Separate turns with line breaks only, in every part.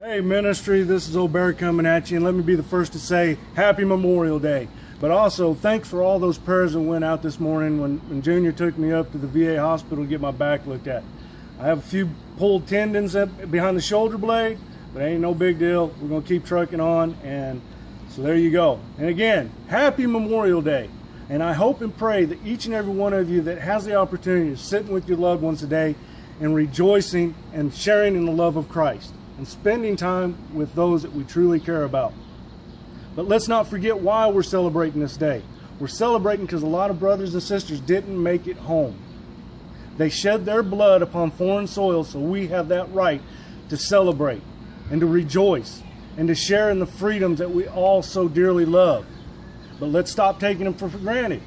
Hey ministry, this is O'Bear coming at you, and let me be the first to say Happy Memorial Day. But also, thanks for all those prayers that went out this morning when Junior took me up to the VA hospital to get my back looked at. I have a few pulled tendons up behind the shoulder blade, but ain't no big deal. We're going to keep trucking on, and so there you go. And again, Happy Memorial Day. And I hope and pray that each and every one of you that has the opportunity of sitting with your loved ones today and rejoicing and sharing in the love of Christ and spending time with those that we truly care about. But let's not forget why we're celebrating this day. We're celebrating because a lot of brothers and sisters didn't make it home. They shed their blood upon foreign soil, so we have that right to celebrate and to rejoice and to share in the freedoms that we all so dearly love. But let's stop taking them for granted.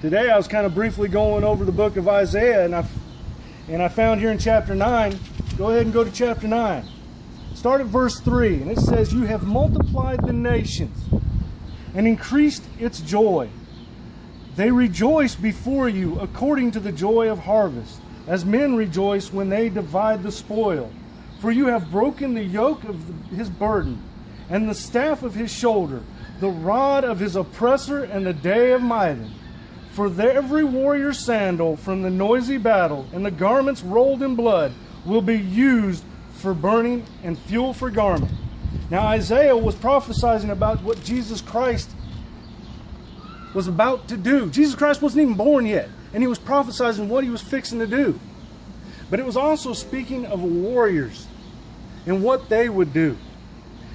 Today I was kind of briefly going over the book of Isaiah, and I found here in chapter 9, go ahead and go to chapter 9. Start at verse 3, and it says, "You have multiplied the nations and increased its joy. They rejoice before you according to the joy of harvest, as men rejoice when they divide the spoil. For you have broken the yoke of his burden and the staff of his shoulder, the rod of his oppressor and the day of Midian. For every warrior's sandal from the noisy battle and the garments rolled in blood will be used for burning and fuel for garment." Now Isaiah was prophesying about what Jesus Christ was about to do. Jesus Christ wasn't even born yet, and he was prophesying what he was fixing to do. But it was also speaking of warriors and what they would do.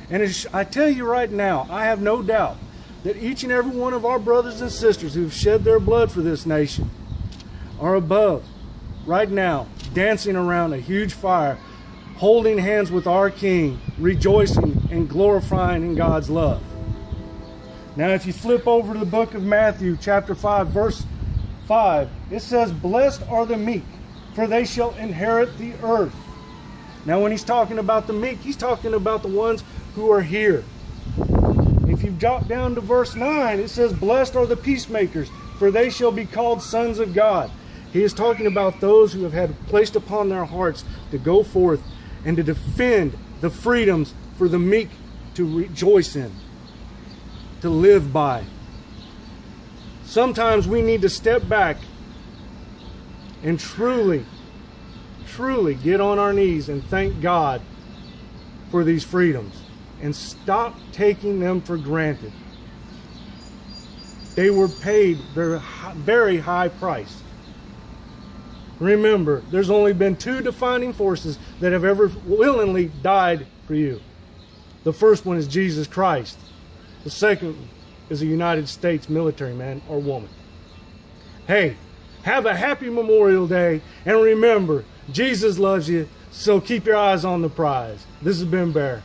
And I tell you right now, I have no doubt that each and every one of our brothers and sisters who've shed their blood for this nation are above, right now, dancing around a huge fire, holding hands with our King, rejoicing and glorifying in God's love. Now if you flip over to the book of Matthew, chapter 5, verse 5, it says, "Blessed are the meek, for they shall inherit the earth." Now when he's talking about the meek, he's talking about the ones who are here. If you drop down to verse 9, it says, "Blessed are the peacemakers, for they shall be called sons of God." He is talking about those who have had placed upon their hearts to go forth and to defend the freedoms for the meek to rejoice in, to live by. Sometimes we need to step back and truly get on our knees and thank God for these freedoms and stop taking them for granted. They were paid very high price. Remember, there's only been two defining forces that have ever willingly died for you. The first one is Jesus Christ. The second is a United States military man or woman. Hey, have a happy Memorial Day, and remember, Jesus loves you, so keep your eyes on the prize. This has been Bear.